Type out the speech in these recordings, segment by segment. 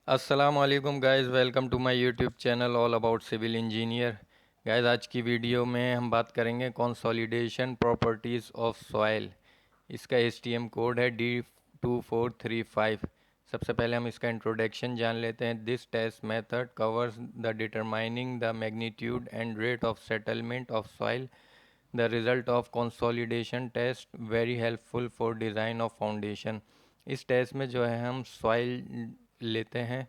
अस्सलामुअलैकुम guys, welcome to my YouTube channel all about civil engineer. Guys, आज की video में हम बात करेंगे कंसोलिडेशन प्रॉपर्टीज़ ऑफ सॉइल। इसका एसटीएम कोड है D2435। सबसे पहले हम इसका इंट्रोडक्शन जान लेते हैं। This test method covers the determining the magnitude and rate of settlement of soil. The result of consolidation test very helpful for design of foundation. इस टेस्ट में जो है हम सॉइल लेते हैं,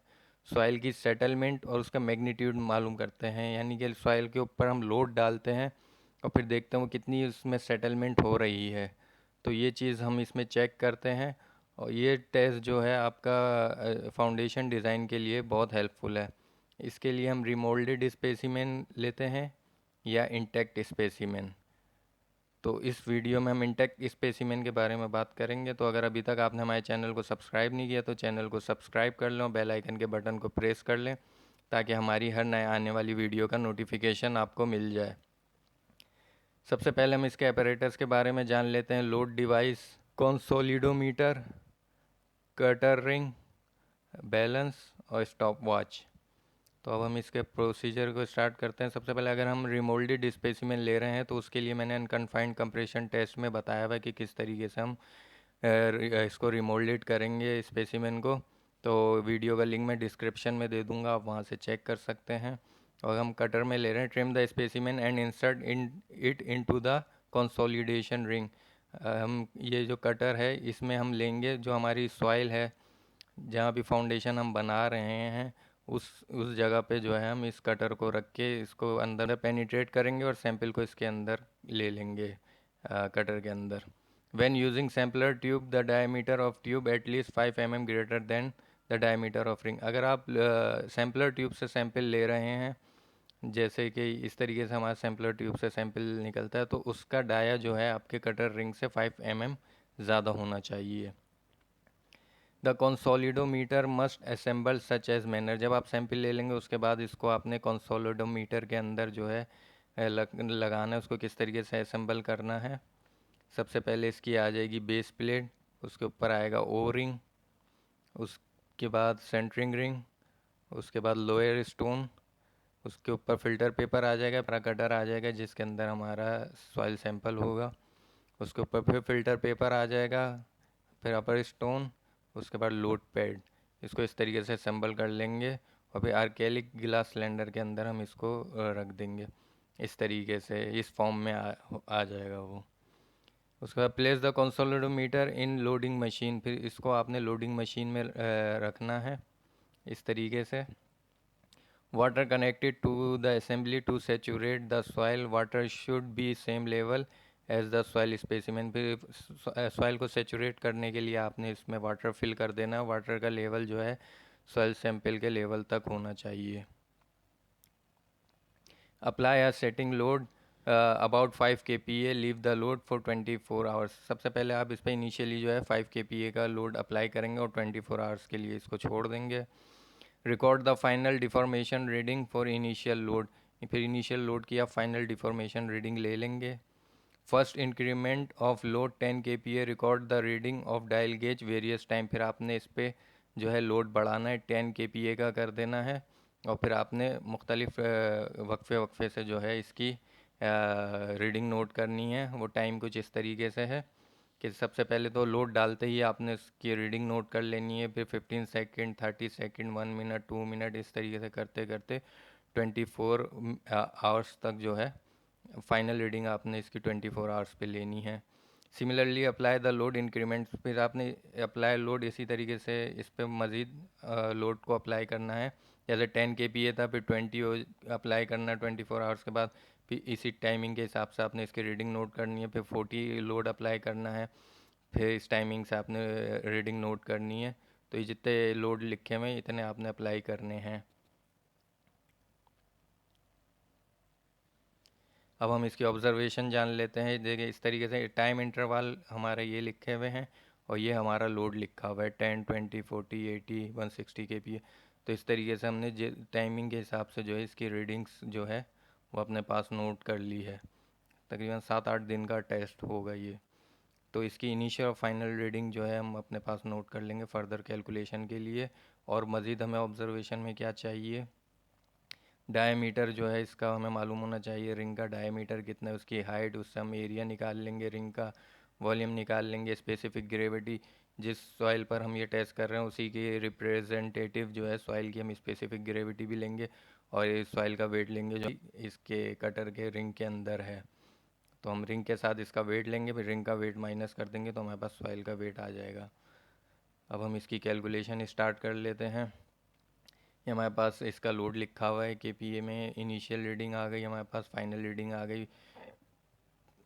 सॉइल की सेटलमेंट और उसका मैग्नीट्यूड मालूम करते हैं, यानी कि सॉइल के ऊपर हम लोड डालते हैं और फिर देखते हैं वो कितनी उसमें सेटलमेंट हो रही है। तो ये चीज़ हम इसमें चेक करते हैं और ये टेस्ट जो है आपका फाउंडेशन डिज़ाइन के लिए बहुत हेल्पफुल है। इसके लिए हम रिमोल्डेड स्पेसिमेन लेते हैं या इंटैक्ट स्पेसिमेन। तो इस वीडियो में हम इंटेक्ट स्पेसिमेन के बारे में बात करेंगे। तो अगर अभी तक आपने हमारे चैनल को सब्सक्राइब नहीं किया तो चैनल को सब्सक्राइब कर लें, बेल आइकन के बटन को प्रेस कर लें ताकि हमारी हर नए आने वाली वीडियो का नोटिफिकेशन आपको मिल जाए। सबसे पहले हम इसके ऑपरेटर्स के बारे में जान लेते हैं। Load device, consolidometer, cutter ring, balance और स्टॉप वॉच। तो अब हम इसके प्रोसीजर को स्टार्ट करते हैं। सबसे पहले अगर हम रिमोल्डेड स्पेसिमेन ले रहे हैं तो उसके लिए मैंने अनकन्फाइंड कंप्रेशन टेस्ट में बताया हुआ है कि किस तरीके से हम इसको रिमोल्डेड करेंगे स्पेसिमेन को। तो वीडियो का लिंक मैं डिस्क्रिप्शन में दे दूंगा, आप वहां से चेक कर सकते हैं। और हम कटर में ले रहे हैं। Trim the specimen and insert it into the consolidation ring. हम ये जो कटर है इसमें हम लेंगे जो हमारी सॉइल है, जहाँ भी फाउंडेशन हम बना रहे हैं उस जगह पे जो है हम इस कटर को रख के इसको अंदर पेनिट्रेट करेंगे और सैंपल को इसके अंदर ले लेंगे, कटर के अंदर। When using sampler tube the diameter of tube at least 5 mm greater than the diameter of ring. अगर आप सैम्पलर ट्यूब से सैंपल ले रहे हैं, जैसे कि इस तरीके से हमारा सैम्पलर ट्यूब से सैंपल निकलता है, तो उसका डाया जो है आपके कटर रिंग से 5 mm ज़्यादा होना चाहिए। The consolidometer must assemble such as manner. जब आप सैंपल ले लेंगे उसके बाद इसको आपने कंसोलिडोमीटर के अंदर जो है लगाना है, उसको किस तरीके से असेंबल करना है। सबसे पहले इसकी आ जाएगी बेस प्लेट, उसके ऊपर आएगा ओ रिंग, उसके बाद सेंटरिंग रिंग, उसके बाद लोअर स्टोन, उसके ऊपर फिल्टर पेपर आ जाएगा, पूरा कटर आ जाएगा जिसके अंदर हमारा सॉइल सैंपल होगा। उसके ऊपर फिर फिल्टर पेपर आ जाएगा, फिर अपर स्टोन, उसके बाद लोड पैड। इसको इस तरीके से असेंबल कर लेंगे और फिर आर्केलिक गिलास सिलेंडर के अंदर हम इसको रख देंगे। इस तरीके से इस फॉर्म में आ जाएगा वो। उसके बाद place the consolidometer in loading machine. फिर इसको आपने लोडिंग मशीन में रखना है इस तरीके से। Water connected to the assembly to saturate the soil. Water should be same level as the soil specimen. फिर सॉइल को सेचुरेट करने के लिए आपने इसमें वाटर फिल कर देना। वाटर का लेवल जो है सॉइल सैंपल के लेवल तक होना चाहिए। Apply a setting load about 5 kPa, leave the load for 24 hours. सबसे पहले आप इस पर इनिशियली जो है 5 kPa का लोड अप्लाई करेंगे और 24 आवर्स के लिए इसको छोड़ देंगे। Record the final deformation reading for initial load. फिर इनिशियल लोड की आप फाइनल डिफॉर्मेशन रीडिंग ले लेंगे। First increment of load 10 kPa, record the reading of dial gauge various time. फिर आपने इस पर जो है लोड बढ़ाना है, 10 kPa का कर देना है और फिर आपने मुख्तलिफ वक्फे वक्फे से जो है इसकी रीडिंग नोट करनी है। वो टाइम कुछ इस तरीके से है कि सबसे पहले तो लोड डालते ही आपने इसकी रीडिंग नोट कर लेनी है, फिर 15 सेकंड, 30 सेकंड, 1 मिनट, 2 मिनट, इस तरीके से करते करते 24 आवर्स तक जो है फाइनल रीडिंग आपने इसकी 24 आवर्स पे लेनी है। Similarly apply the load increment. फिर आपने अप्लाई लोड इसी तरीके से इस पर मज़ीद लोड को अप्लाई करना है। जैसे 10 kPa था, फिर 20 अप्लाई करना है 24 आवर्स के बाद। फिर इसी टाइमिंग के हिसाब से आपने इसकी रीडिंग नोट करनी है। फिर 40 लोड अप्लाई करना है, फिर इस टाइमिंग से आपने रीडिंग नोट करनी है। तो ये जितने लोड लिखे हुए हैं इतने आपने अप्लाई करने हैं। अब हम इसकी ऑब्जर्वेशन जान लेते हैं। देखिए इस तरीके से टाइम इंटरवल हमारे ये लिखे हुए हैं और ये हमारा लोड लिखा हुआ है 10, 20, 40, 80, 160 kPa। तो इस तरीके से हमने टाइमिंग के हिसाब से जो है इसकी रीडिंग्स जो है वो अपने पास नोट कर ली है। तकरीबन 7-8 दिन का टेस्ट होगा ये। तो इसकी इनिशियल और फाइनल रीडिंग जो है हम अपने पास नोट कर लेंगे फर्दर कैलकुलेशन के लिए। और मज़ीद हमें ऑब्ज़र्वेशन में क्या चाहिए, डायमीटर जो है इसका हमें मालूम होना चाहिए, रिंग का डायमीटर कितना है, उसकी हाइट, उससे हम एरिया निकाल लेंगे, रिंग का वॉल्यूम निकाल लेंगे, स्पेसिफिक ग्रेविटी जिस सॉइल पर हम ये टेस्ट कर रहे हैं उसी के रिप्रेजेंटेटिव जो है सॉइल की हम स्पेसिफिक ग्रेविटी भी लेंगे, और इस सॉइल का वेट लेंगे जो इसके कटर के रिंग के अंदर है। तो हम रिंग के साथ इसका वेट लेंगे, फिर रिंग का वेट माइनस कर देंगे तो हमारे पास सॉइल का वेट आ जाएगा। अब हम इसकी कैलकुलेशन स्टार्ट कर लेते हैं। ये हमारे पास इसका लोड लिखा हुआ है केपीए में, इनिशियल रीडिंग आ गई, हमारे पास फाइनल रीडिंग आ गई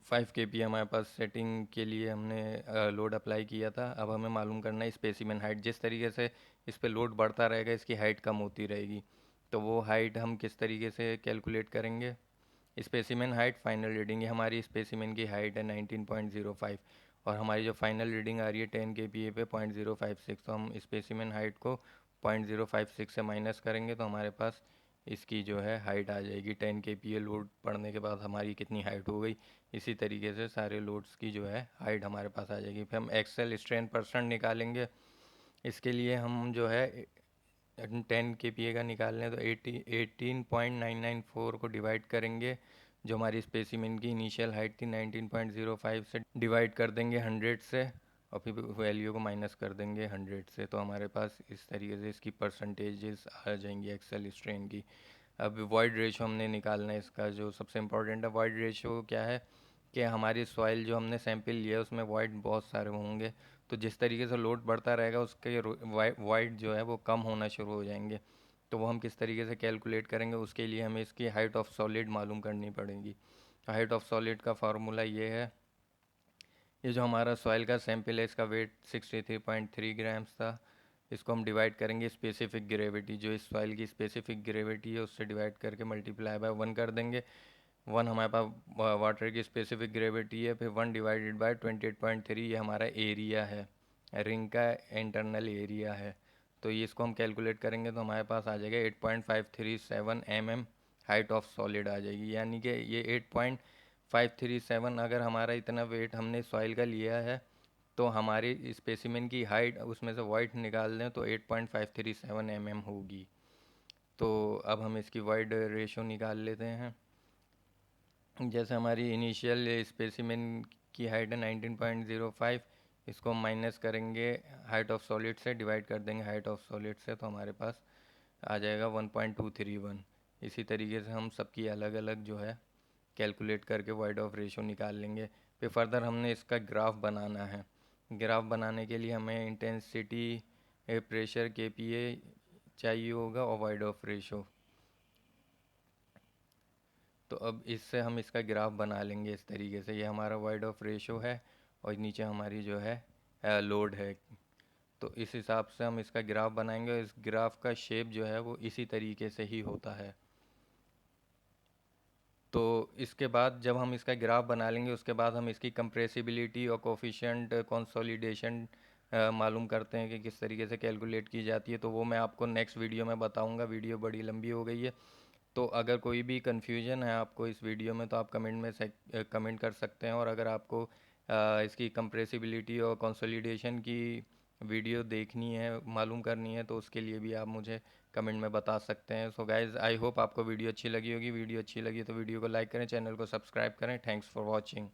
5 केपीए हमारे पास सेटिंग के लिए हमने लोड अप्लाई किया था। अब हमें मालूम करना है स्पेसिमेन हाइट, जिस तरीके से इस पे लोड बढ़ता रहेगा इसकी हाइट कम होती रहेगी, तो वो हाइट हम किस तरीके से कैलकुलेट करेंगे। स्पेसिमेन हाइट फाइनल रीडिंग, ये हमारी स्पेसिमेन की हाइट है 19.05 और हमारी जो फाइनल रीडिंग आ रही है 10 केपीए पे 0.056, तो हम स्पेसिमेन हाइट को 0.056 से माइनस करेंगे तो हमारे पास इसकी जो है हाइट आ जाएगी। 10 केपीए लोड पड़ने के बाद हमारी कितनी हाइट हो गई, इसी तरीके से सारे लोड्स की जो है हाइट हमारे पास आ जाएगी। फिर हम एक्सेल स्ट्रेन परसेंट निकालेंगे, इसके लिए हम जो है 10 केपीए का निकाल लें तो 18.994 को डिवाइड करेंगे, जो हमारी स्पेसिमेन की इनिशियल हाइट थी 19.05 से डिवाइड कर देंगे 100 से, और फिर वैल्यू को माइनस कर देंगे 100 से, तो हमारे पास इस तरीके से इसकी परसेंटेजेस आ जाएंगी एक्सेल स्ट्रेन की। अब वॉइड रेशो हमने निकालना है, इसका जो सबसे इम्पोर्टेंट है वॉइड रेशो क्या है कि हमारी सॉइल जो हमने सैंपल लिया है उसमें वॉइड बहुत सारे होंगे, तो जिस तरीके से लोड बढ़ता रहेगा उसके वॉइड जो है वो कम होना शुरू हो जाएंगे। तो वो हम किस तरीके से कैलकुलेट करेंगे, उसके लिए हमें इसकी हाइट ऑफ सॉलिड मालूम करनी पड़ेगी। हाइट ऑफ सॉलिड का फार्मूला ये है, ये जो हमारा सॉइल का सैंपल है इसका वेट 63.3 ग्राम्स था, इसको हम डिवाइड करेंगे स्पेसिफिक ग्रेविटी, जो इस सॉइल की स्पेसिफिक ग्रेविटी है उससे डिवाइड करके मल्टीप्लाई बाय 1 कर देंगे। 1 हमारे पास वाटर की स्पेसिफिक ग्रेविटी है, फिर 1 डिवाइडेड बाय 28.3 ये हमारा एरिया है, रिंग का इंटरनल एरिया है। तो ये इसको हम कैलकुलेट करेंगे तो हमारे पास आ जाएगा 8.537 mm हाइट ऑफ सॉलिड आ जाएगी, यानी कि ये 8.537 अगर हमारा इतना वेट हमने सॉइल का लिया है तो हमारी स्पेसिमेन की हाइट उसमें से वाइड निकाल दें तो 8.537 mm होगी। तो अब हम इसकी वाइड रेशो निकाल लेते हैं। जैसे हमारी इनिशियल स्पेसिमेन की हाइट है 19.05, इसको माइनस करेंगे हाइट ऑफ सॉलिड से, डिवाइड कर देंगे हाइट ऑफ सॉलिड से, तो हमारे पास आ जाएगा 1.231। इसी तरीके से हम सबकी अलग अलग जो है कैलकुलेट करके वाइड ऑफ रेशो निकाल लेंगे। फिर फर्दर हमने इसका ग्राफ बनाना है। ग्राफ बनाने के लिए हमें इंटेंसिटी प्रेशर केपीए चाहिए होगा और वाइड ऑफ रेशो। तो अब इससे हम इसका ग्राफ बना लेंगे इस तरीके से, ये हमारा वाइड ऑफ रेशो है और नीचे हमारी जो है लोड है। तो इस हिसाब से हम इसका ग्राफ बनाएंगे और इस ग्राफ का शेप जो है वो इसी तरीके से ही होता है। तो इसके बाद जब हम इसका ग्राफ बना लेंगे उसके बाद हम इसकी कंप्रेसिबिलिटी और कोफिशिएंट कंसोलिडेशन मालूम करते हैं कि किस तरीके से कैलकुलेट की जाती है, तो वो मैं आपको नेक्स्ट वीडियो में बताऊंगा। वीडियो बड़ी लंबी हो गई है, तो अगर कोई भी कन्फ्यूजन है आपको इस वीडियो में तो आप कमेंट में कमेंट कर सकते हैं, और अगर आपको इसकी कंप्रेसिबिलिटी और कंसोलिडेशन की वीडियो देखनी है, मालूम करनी है, तो उसके लिए भी आप मुझे कमेंट में बता सकते हैं। सो गाइज़, आई होप आपको वीडियो अच्छी लगी होगी। वीडियो अच्छी लगी तो वीडियो को लाइक करें, चैनल को सब्सक्राइब करें। Thanks for watching.